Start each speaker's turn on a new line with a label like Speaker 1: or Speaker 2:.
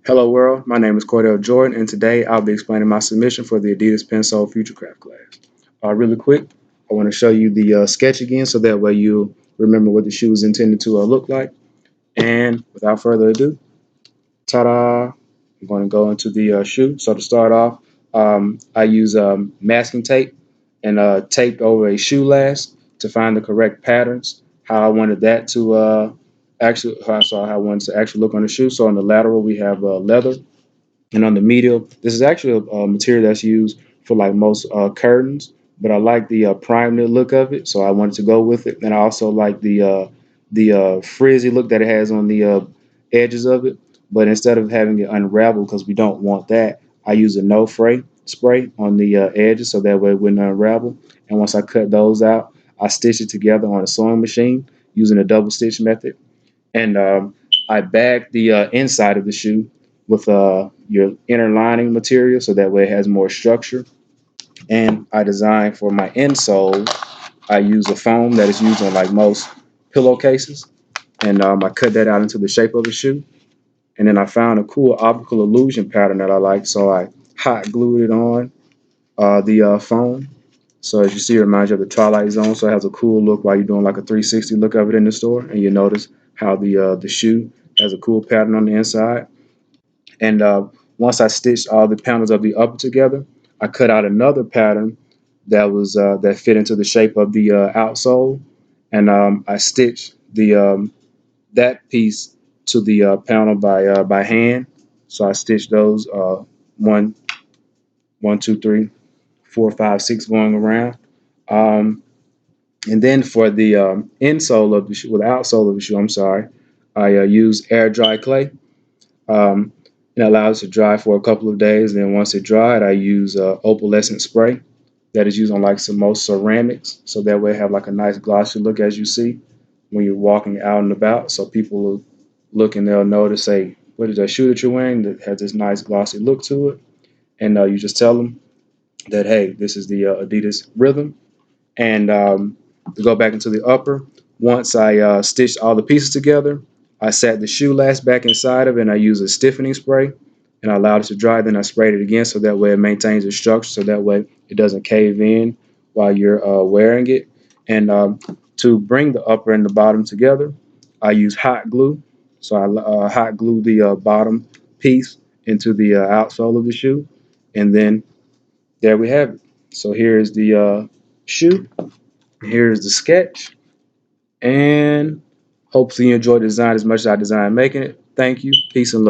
Speaker 1: Hello world, my name is Cordell Jordan and today I'll be explaining my submission for the Adidas Pensole Futurecraft class. Really quick, I want to show you the sketch again so that way you'll remember what the shoe is intended to look like. And without further ado, ta-da! I'm going to go into the shoe. So to start off, I use masking tape and taped over a shoe last to find the correct patterns, how I wanted that to how I wanted to actually look on the shoe. So on the lateral we have leather, and on the medial, this is actually a material that's used for like most curtains, but I like the prime knit look of it, so I wanted to go with it. And I also like the frizzy look that it has on the edges of it. But instead of having it unravel, because we don't want that, I use a no fray spray on the edges so that way it wouldn't unravel. And once I cut those out, I stitch it together on a sewing machine using a double stitch method. And I bag the inside of the shoe with your inner lining material so that way it has more structure. And I designed for my insole, I use a foam that is used on like most pillowcases. And I cut that out into the shape of the shoe. And then I found a cool optical illusion pattern that I like, so I hot glued it on the foam. So as you see, it reminds you of the Twilight Zone. So it has a cool look while you're doing like a 360 look of it in the store. And you notice how the shoe has a cool pattern on the inside. And once I stitched all the panels of the upper together, I cut out another pattern that fit into the shape of the outsole, and I stitched the that piece to the panel by hand. So I stitched those one, one, two, three, four, five, six going around. Um, and then for the insole of the shoe, well, the outsole of the shoe, I'm sorry, I use air dry clay. Um, it allows it to dry for a couple of days. Then once it dried, I use opalescent spray that is used on like some most ceramics, so that way it have like a nice glossy look as you see when you're walking out and about. So people will look and they'll notice, say, what is that shoe that you're wearing that has this nice glossy look to it? And you just tell them that, hey, this is the Adidas Rhythm. And to go back into the upper, once I stitched all the pieces together, I sat the shoe last back inside of it and I used a stiffening spray and I allowed it to dry. Then I sprayed it again so that way it maintains its structure, so that way it doesn't cave in while you're wearing it. And to bring the upper and the bottom together, I use hot glue. So I hot glue the bottom piece into the outsole of the shoe. And then there we have it. So here is the shoe. Here's the sketch, and hopefully you enjoyed the design as much as I designed making it. Thank you. Peace and love.